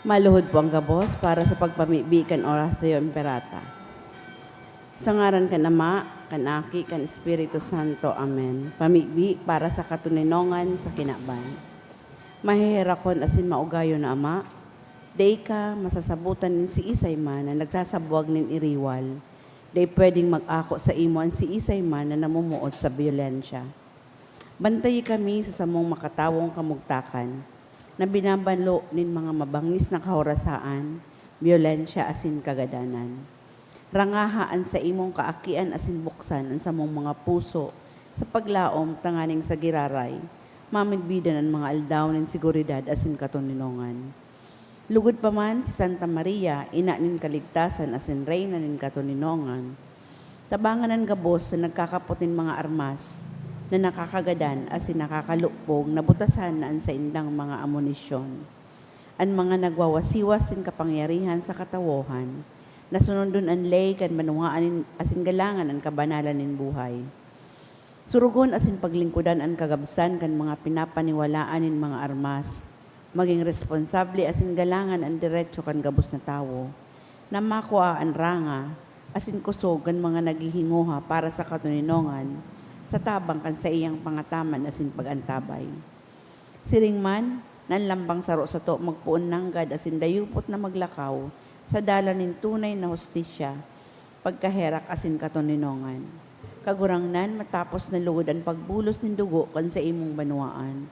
Maluhod po ang gabos para sa pagpamibikan oratio imperata. Sa ngaran kan Ama, kan Aki, kan Espiritu Santo. Amen. Pamibi para sa katuninongan sa kinaban. Mahihirakon asin maugayo na Ama, day ka masasabutan nin si Isay man na nagsasabuag nin iriwal. Day pwedeng mag-ako sa imuan si Isay man na namumuot sa biolensya. Bantayi kami sa samong makatawong kamugtakan na binabanlo nin mga mabangis na kahorasaan, biolensya asin kagadanan. Rangahaan sa imong kaakian asin buksan ang samong mga puso sa paglaom tanganing sa giraray, mamigbidan ang mga aldaw nin seguridad asin katuninongan. Lugod pa man si Santa Maria, ina nin kaligtasan asin reyna nin katuninongan. Tabangan ang gabos sa nagkakaputin mga armas, na nakakagadan asin nakakalupog na butasan naan sa indang mga amunisyon. Ang mga nagwawasiwas sin kapangyarihan sa katawohan, nasunodon ang lay kan manuhaan asin galangan ang kabanalan nin buhay. Surugon asin paglingkudan ang kagabsan kan mga pinapaniwalaan nin mga armas, maging responsable asin galangan ang diretso kan gabos na tawo, na makuha ang ranga asin kusog ang mga naghihinguha para sa katuninongan, sa tabang kan sa iyang pangataman asin pagantabay. Siring man, nanlambang saro sa to magpuon nanggad asin dayupot na maglakaw sa dala nin tunay na hustisya, pagkaherak asin katuninongan. Kagurangnan matapos na luod ang pagbulos nin dugo kan sa imong banwaan.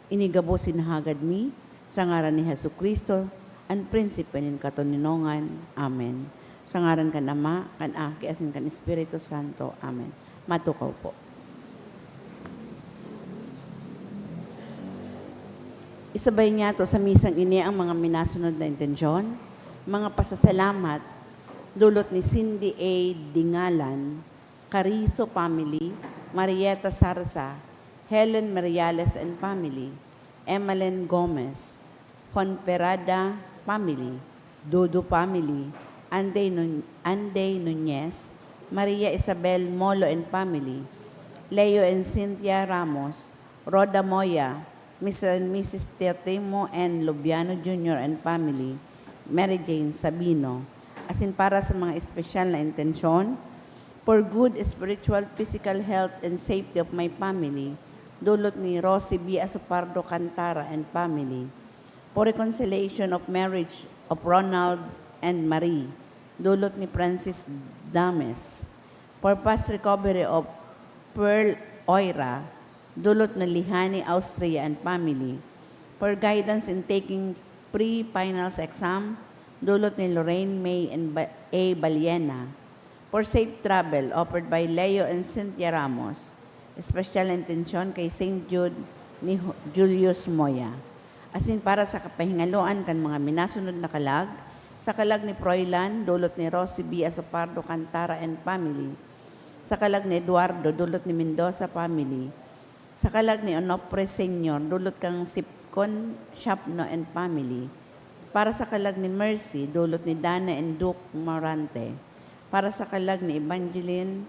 Inigabo sinahagad mi sa ngaran ni Jesucristo, ang prinsipe nin katuninongan. Amen. Sa ngaran kan Ama, kan Aki, asin kan Espiritu Santo. Amen. Matukaw po. Isabay niya to sa misang ini ang mga minasunod na intensyon, mga pasasalamat, dulot ni Cindy A. Dingalan, Carizo Family, Marieta Sarza, Helen Mariales and Family, Emmeline Gomez, Conperada Family, Dudu Family, Anday Nunez, Maria Isabel Molo and Family, Leo and Cynthia Ramos, Roda Moya, Mr. and Mrs. Teotrimo and Lubiano Jr. and Family, Mary Jane Sabino, asin para sa mga espesyal na intensyon, for good spiritual, physical health, and safety of my family, dulot ni Rosie B. Asupardo Cantara and Family, for reconciliation of marriage of Ronald and Marie, dulot ni Francis Dames, for fast recovery of Pearl Oira, dulot na Lihani, Austria and Family, for guidance in taking pre-finals exam, dulot ni Lorraine May and A. Baliena, for safe travel offered by Leo and Cynthia Ramos, special intention kay St. Jude ni Julius Moya, asin para sa kapahingaloan kan mga minasunod na kalag, sa kalag ni Froilan, dulot ni Rosie B. Asopardo Cantara and Family, sa kalag ni Eduardo, dulot ni Mendoza Family, sa kalag ni Onofre Senior, dulot kang Sipcon Shapno and Family, para sa kalag ni Mercy, dulot ni Dana and Duke Morante, para sa kalag ni Evangeline,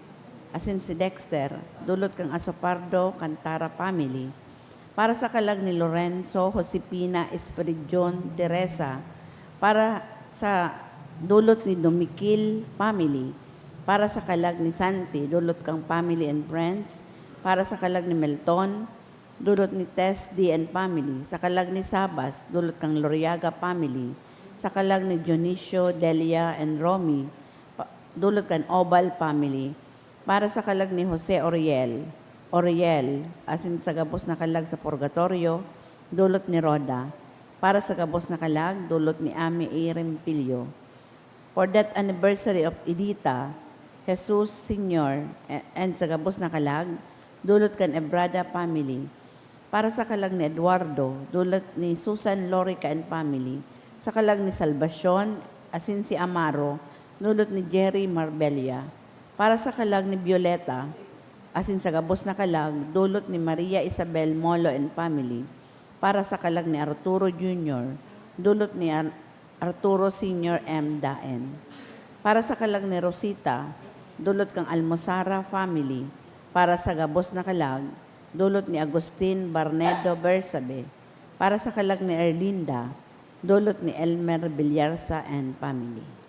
asin si Dexter, dulot kang Asopardo Cantara Family, para sa kalag ni Lorenzo, Josepina, Espiridion, Teresa, para sa dulot ni Domikil Family, para sa kalag ni Santi, dulot kang Family and Friends, para sa kalag ni Melton, dulot ni Tess D. and Family, sa kalag ni Sabas, dulot kang Loriaga Family, sa kalag ni Dionisio, Delia, and Romy, dulot kang Obal Family, para sa kalag ni Jose Oriel, asin sa gabos na kalag sa Purgatorio, dulot ni Roda, para sa gabos na kalag, dulot ni Ami A. Rempilio, for that anniversary of Edita, Jesus Senior, and sa gabos na kalag, dulot kan Ebrada Family, para sa kalag ni Eduardo, dulot ni Susan Lorica and Family, sa kalag ni Salvacion, asin si Amaro, dulot ni Jerry Marbella, para sa kalag ni Violeta, asin sa gabos na kalag, dulot ni Maria Isabel Molo and Family, para sa kalag ni Arturo Jr., dulot ni Arturo Sr. M. Daen, para sa kalag ni Rosita, dulot kang Almosara Family, para sa gabos na kalag, dulot ni Agustin Barnedo Bersabe, para sa kalag ni Erlinda, dulot ni Elmer Villarza and family.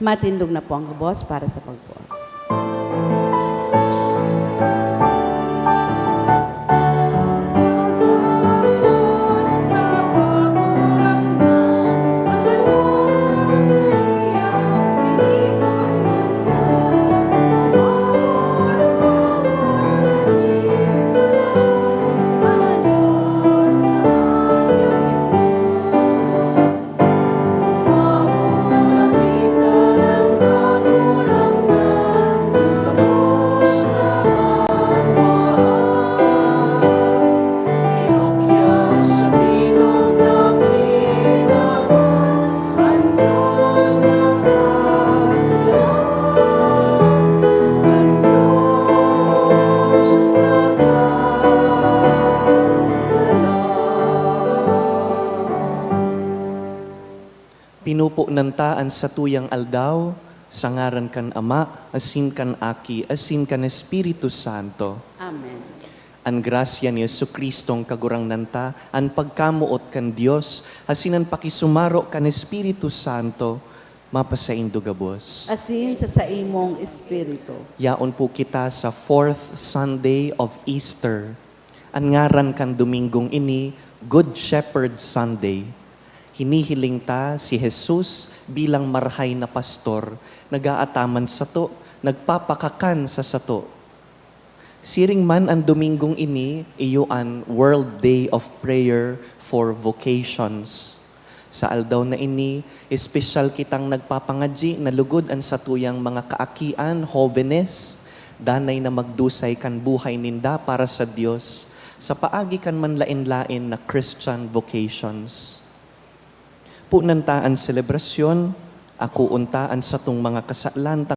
Matindog na po ang boss para sa pagbuo. Pinupo nantaan sa tuyang aldaw, sa ngaran kan Ama, asin kan Aki, asin kan Espiritu Santo. Amen. An grasya ni Jesucristong kagurang nanta, an pagkamuot kan Dios, asin an pakisumaro kan Espiritu Santo, mapasaindo gabos. Asin sa imong espiritu. Yaon po kita sa 4th Sunday of Easter. An ngaran kan Dominggong ini, Good Shepherd Sunday. Hinihiling ta si Jesus bilang marhay na pastor, nagaataman sa to, nagpapakakan sa sato. Siring man ang Dominggong ini, iyuan World Day of Prayer for Vocations. Sa aldaw na ini, espesyal kitang nagpapangadji na lugod ang satuyang mga kaakian, jóvenes, danay na magdusay kan buhay ninda para sa Dios, sa paagi kan manlain-lain na Christian vocations. Punantaan selebrasyon, ako untaan sa tung mga kasalan